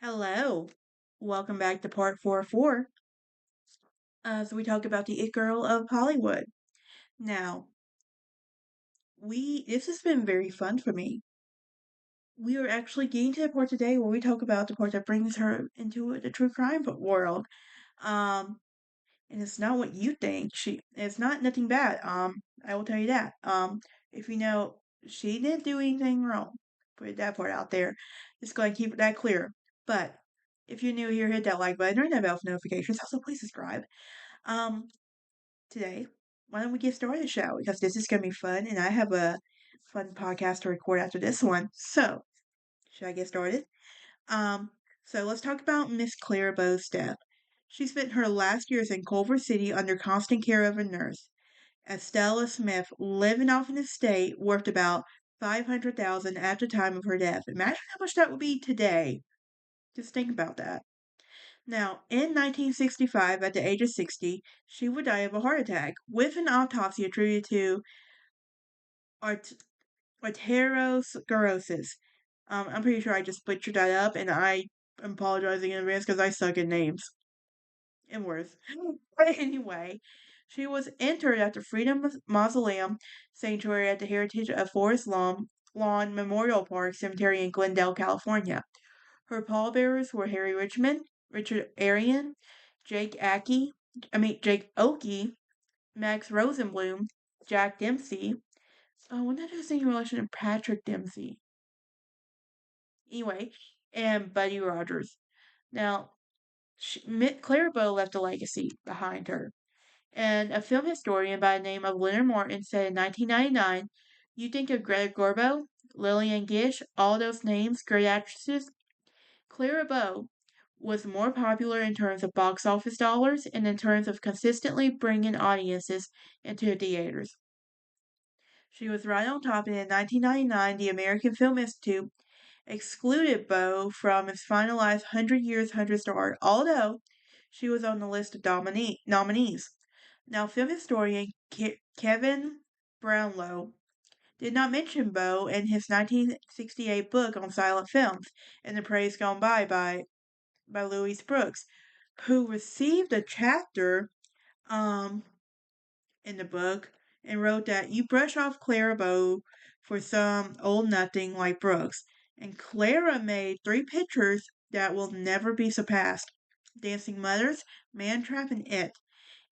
Hello, welcome back to part 4 as we talk about the It Girl of Hollywood. Now, this has been very fun for me. We are actually getting to the part today where we talk about the part that brings her into the true crime world. Um, and it's not what you think. It's not nothing bad. I will tell you that. If you know she didn't do anything wrong, put that part out there. Just going to keep that clear. But if you're new here, hit that like button, turn that bell for notifications. Also, please subscribe. Um, Today, why don't we get started, shall we? Because this is going to be fun, and I have a fun podcast to record after this one. So, should I get started? Um, so let's talk about Miss Clara Bow's death. She spent her last years in Culver City under constant care of a nurse. Estella Smith, living off an estate worth about 500,000 at the time of her death. Imagine how much that would be today. Just think about that. Now, in 1965, at the age of 60, she would die of a heart attack, with an autopsy attributed to art- arteriosclerosis. I'm pretty sure I just butchered that up, and I am apologizing in advance because I suck at names and words. But anyway, she was interred at the Freedom Mausoleum Sanctuary at the Heritage of Forest Lawn Memorial Park Cemetery in Glendale, California. Her pallbearers were Harry Richmond, Richard Arian, Jake Oakey, Max Rosenblum, Jack Dempsey. Oh, I wonder if there's any relation to Patrick Dempsey. Anyway, and Buddy Rogers. Now, Clara Bow left a legacy behind her. And a film historian by the name of Leonard Martin said in 1999, you think of Greta Garbo, Lillian Gish, all those names, great actresses. Clara Bow was more popular in terms of box office dollars and in terms of consistently bringing audiences into theaters. She was right on top, and in 1999, the American Film Institute excluded Bow from its finalized 100 Years 100 Star, although she was on the list of nominees. Now, film historian Kevin Brownlow did not mention Bow in his 1968 book on silent films, In the Praise Gone by Louise Brooks, who received a chapter um, in the book and wrote that you brush off Clara Bow for some old nothing like Brooks. And Clara made 3 pictures that will never be surpassed: Dancing Mothers, Man Trap, and It.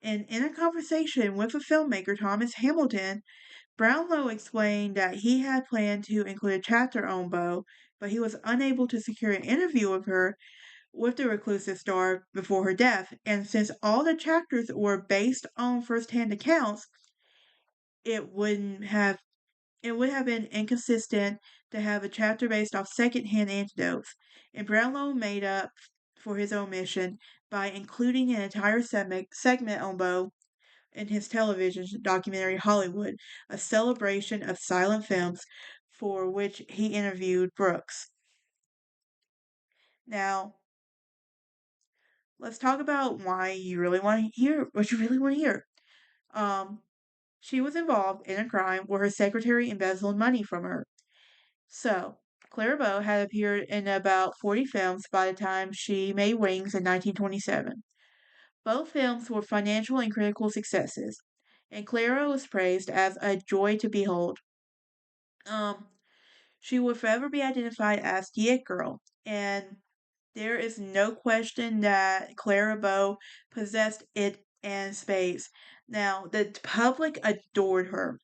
And in a conversation with a filmmaker, Thomas Hamilton, Brownlow explained that he had planned to include a chapter on Bow, but he was unable to secure an interview with her with the reclusive star before her death. And since all the chapters were based on first-hand accounts, it wouldn't have it would have been inconsistent to have a chapter based off second-hand anecdotes. And Brownlow made up for his omission by including an entire segment on Bow in his television documentary Hollywood, a celebration of silent films, for which he interviewed Brooks. Now, let's talk about why you really want to hear what you really want to hear. Um, she was involved in a crime where her secretary embezzled money from her. So, Clara Bow had appeared in about 40 films by the time she made Wings in 1927. Both films were financial and critical successes, and Clara was praised as a joy to behold. Um, she will forever be identified as the It Girl, and there is no question that Clara Bow possessed it and spades. Now, the public adored her,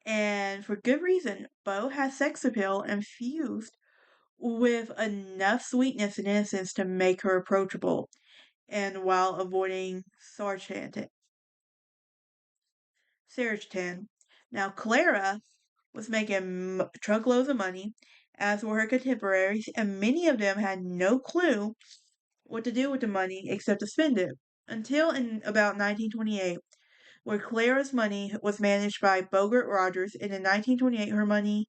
and for good reason. Bow had sex appeal infused with enough sweetness and innocence to make her approachable, and while avoiding Sargent. Now, Clara was making truckloads of money, as were her contemporaries, and many of them had no clue what to do with the money except to spend it. Until in about 1928, where Clara's money was managed by Bogart Rogers, and in 1928 her money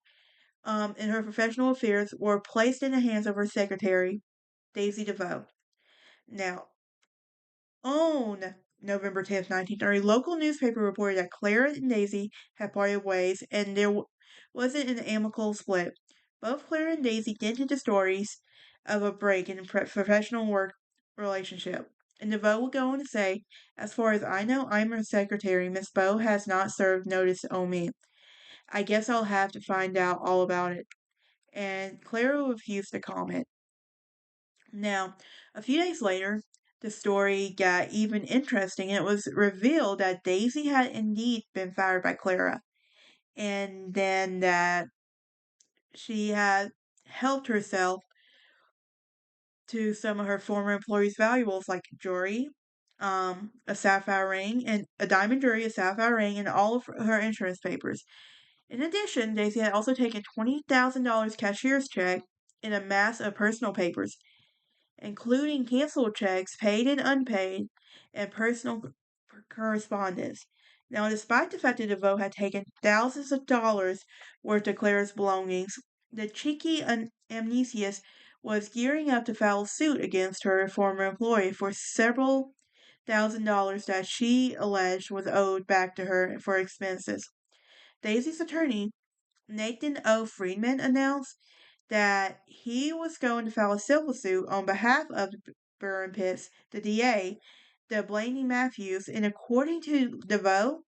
and her professional affairs were placed in the hands of her secretary, Daisy DeVoe. Now, on November 10th, 1930, local newspaper reported that Clara and Daisy had parted ways and there wasn't an amicable split. Both Clara and Daisy hinted to stories of a break in professional work relationship. And DeVoe would go on to say, as far as I know, I'm her secretary. Miss Bow has not served notice on me. I guess I'll have to find out all about it. And Clara refused to comment. Now, a few days later, the story got even interesting, and it was revealed that Daisy had indeed been fired by Clara, and then that she had helped herself to some of her former employees' valuables like jewelry, a sapphire ring, and a diamond jewelry, a sapphire ring, and all of her insurance papers. In addition, Daisy had also taken $20,000 cashier's check and a mass of personal papers, including canceled checks, paid and unpaid, and personal correspondence. Now, despite the fact that DeVoe had taken thousands of dollars worth of Clara's belongings, the cheeky amnesius was gearing up to file suit against her former employee for several $1,000s that she alleged was owed back to her for expenses. Daisy's attorney, Nathan O. Friedman, announced that he was going to file a civil suit on behalf of Burren Pitts, the DA, the Blaney Matthews, and according to DeVoe,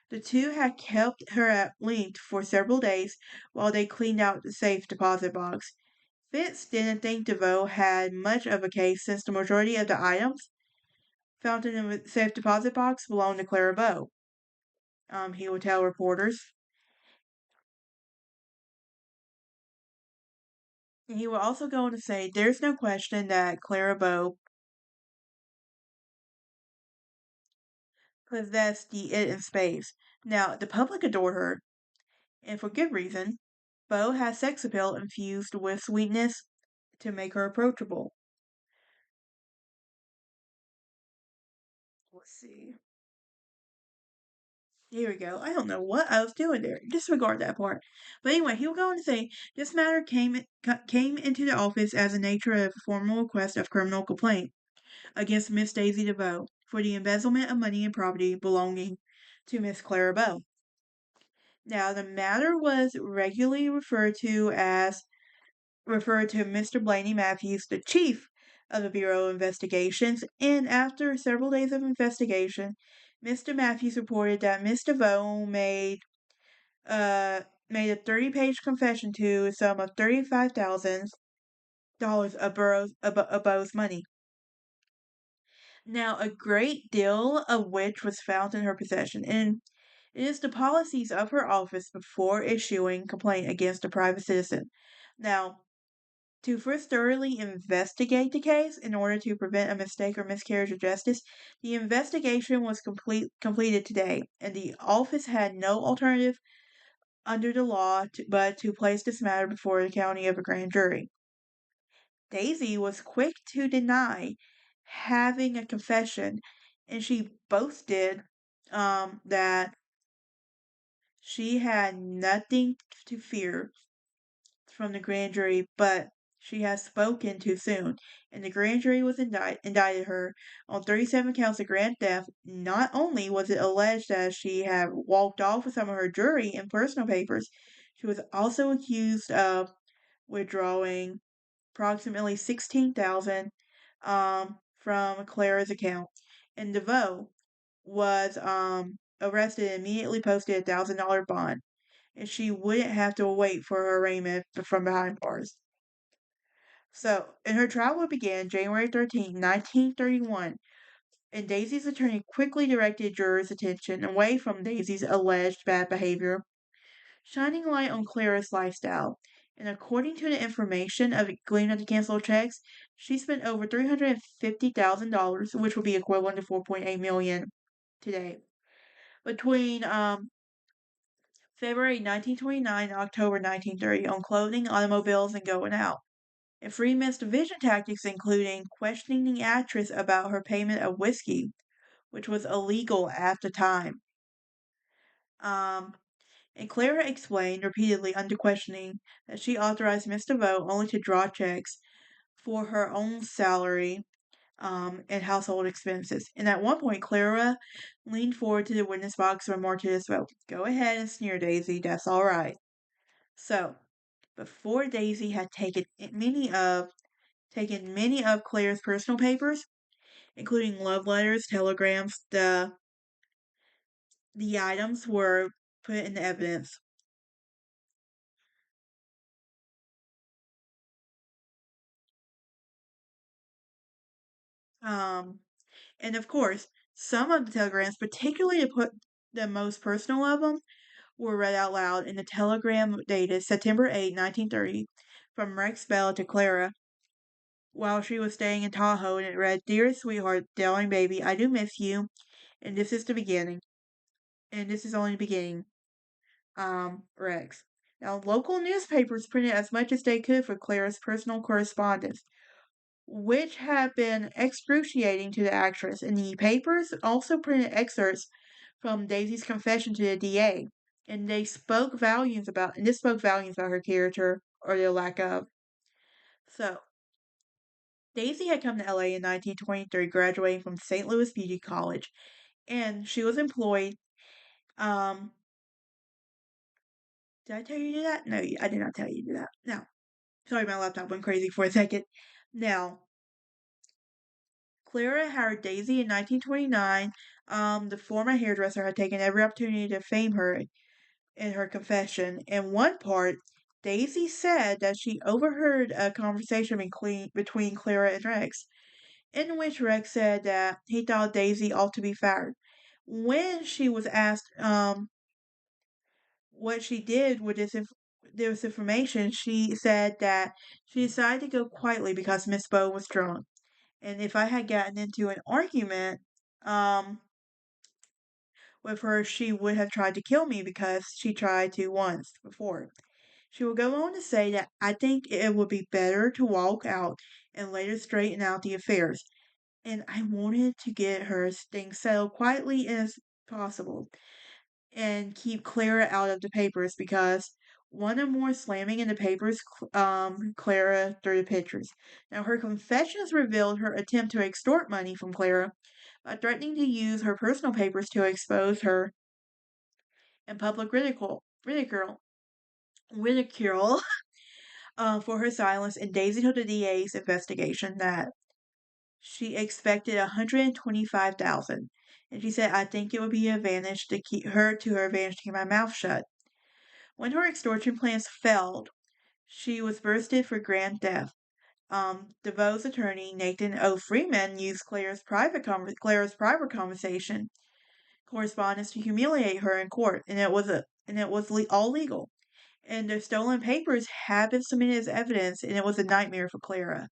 the two had kept her at linked for several days while they cleaned out the safe deposit box. Fitz didn't think DeVoe had much of a case since the majority of the items found in the safe deposit box belonged to Clara Bow. He would tell reporters. And he would also go on to say, there's no question that Clara Bow possessed the it in space. Now, the public adored her, and for good reason. Bow has sex appeal infused with sweetness to make her approachable. Let's see. Here we go. I don't know what I was doing there. Disregard that part. But anyway, he'll go on to say this matter came into the office as a nature of a formal request of criminal complaint against Miss Daisy DeVoe for the embezzlement of money and property belonging to Miss Clara Bow. Now, the matter was regularly referred to Mr. Blaney Matthews, the chief of the Bureau of Investigations, and after several days of investigation, Mr. Matthews reported that Miss DeVoe uh made a 30-page confession to a sum of $35,000 of Bow's money. Now, a great deal of which was found in her possession, and it is the policies of her office before issuing complaint against a private citizen. Now, to first thoroughly investigate the case in order to prevent a mistake or miscarriage of justice, the investigation was completed today, and the office had no alternative under the law but to place this matter before the county of a grand jury. Daisy was quick to deny having a confession, and she boasted that she had nothing to fear from the grand jury, but she has spoken too soon, and the grand jury was indicted her on 37 counts of grand theft. Not only was it alleged that she had walked off with some of her jewelry and personal papers, she was also accused of withdrawing approximately 16,000 from Clara's account. And DeVoe was arrested and immediately posted $1,000 bond, and she wouldn't have to wait for her arraignment from behind bars. So, and her trial would begin January 13, 1931, and Daisy's attorney quickly directed jurors' attention away from Daisy's alleged bad behavior, shining light on Clara's lifestyle. And according to the information of gleaned at the canceled checks, she spent over $350,000, which would be equivalent to 4.8 million today, between February 1929 and October 1930 on clothing, automobiles, and going out. And Freeman's division tactics including questioning the actress about her payment of whiskey, which was illegal at the time. Um, and Clara explained repeatedly under questioning that she authorized Miss DeVoe only to draw checks for her own salary and household expenses. And at one point, Clara leaned forward to the witness box and remarked to DeVoe, "Go ahead and sneer, Daisy. That's all right." So, before Daisy had taken many of Clara's personal papers, including love letters, telegrams, the items were put in evidence. Um, and of course, some of the telegrams, particularly the most personal of them, were read out loud in the telegram dated September 8, 1930, from Rex Bell to Clara while she was staying in Tahoe, and it read, "Dearest sweetheart, darling baby, I do miss you, and this is the beginning. And this is only the beginning. Rex." Now, local newspapers printed as much as they could for Clara's personal correspondence, which had been excruciating to the actress, and the papers also printed excerpts from Daisy's confession to the DA, and this spoke volumes about her character or the lack of. So, Daisy had come to LA in 1923, graduating from St. Louis Beauty College, and she was employed. Um, did I tell you to do that? No, I did not tell you to do that. No. Sorry, my laptop went crazy for a second. Now, Clara hired Daisy in 1929. The former hairdresser had taken every opportunity to fame her in her confession. In one part, Daisy said that she overheard a conversation between Clara and Rex, in which Rex said that he thought Daisy ought to be fired. When she was asked what she did with this information, she said that she decided to go quietly because Miss Bow was drunk. And if I had gotten into an argument um, with her, she would have tried to kill me because she tried to once before. She will go on to say that I think it would be better to walk out and later straighten out the affairs. And I wanted to get her things settled quietly as possible and keep Clara out of the papers because one or more slamming in the papers, Clara through the pictures. Now, her confessions revealed her attempt to extort money from Clara by threatening to use her personal papers to expose her in public ridicule for her silence. And Daisy told the DA's investigation that she expected 125,000, and she said, "I think it would be an advantage to her advantage to keep my mouth shut." When her extortion plans failed, she was busted for grand theft. DeVoe's attorney, Nathan O. Freeman, used Clara's private conversation correspondence to humiliate her in court, and it was all legal. And the stolen papers had been submitted as evidence, and it was a nightmare for Clara.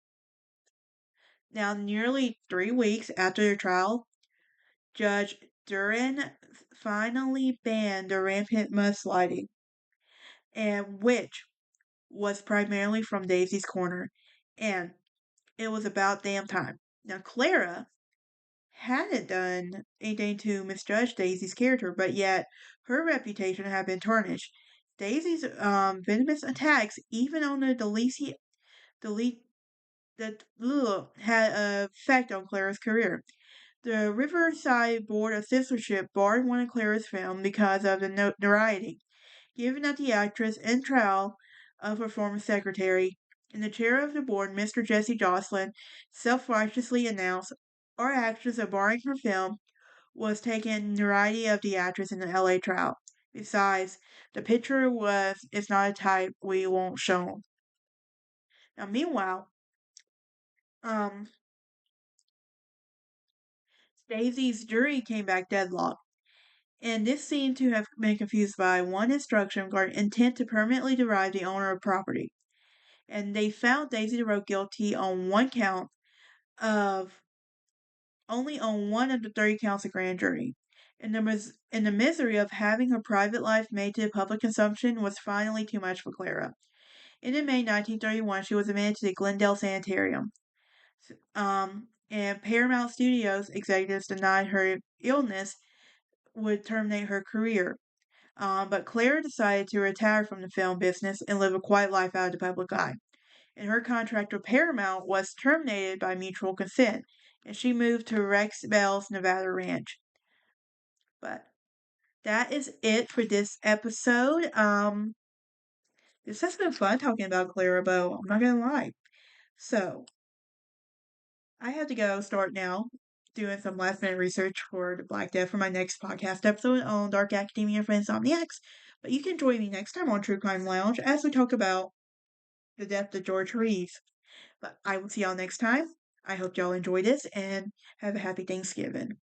Now, nearly 3 weeks after the trial, Judge Duran finally banned the rampant mudsliding, and which was primarily from Daisy's corner, and it was about damn time. Now, Clara hadn't done anything to misjudge Daisy's character, but yet her reputation had been tarnished. Daisy's venomous attacks, even on the delete that had an effect on Clara's career. The Riverside Board of Censorship barred one of Clara's films because of the notoriety given at the actress and trial of her former secretary, and the chair of the board, Mr. Jesse Jocelyn, self-righteously announced, "Our actions of barring her film was taking notoriety of the actress in the LA trial. Besides, the picture is not a type we won't show." Now, meanwhile, um, Daisy's jury came back deadlocked, and this seemed to have been confused by one instruction regarding intent to permanently deprive the owner of property. And they found Daisy DeRoe guilty on one count of only on one of the 30 counts of grand jury. And the misery of having her private life made to public consumption was finally too much for Clara. And in May 1931, she was admitted to the Glendale Sanitarium. And Paramount Studios executives denied her illness would terminate her career. But Clara decided to retire from the film business and live a quiet life out of the public eye. And her contract with Paramount was terminated by mutual consent, and she moved to Rex Bell's Nevada ranch. But that is it for this episode. This has been fun talking about Clara Bow. I'm not gonna lie. So I have to go start now doing some last minute research for the Black Death for my next podcast episode on Dark Academia for Insomniacs. But you can join me next time on True Crime Lounge as we talk about the death of George Reeves. But I will see y'all next time. I hope y'all enjoy this and have a happy Thanksgiving.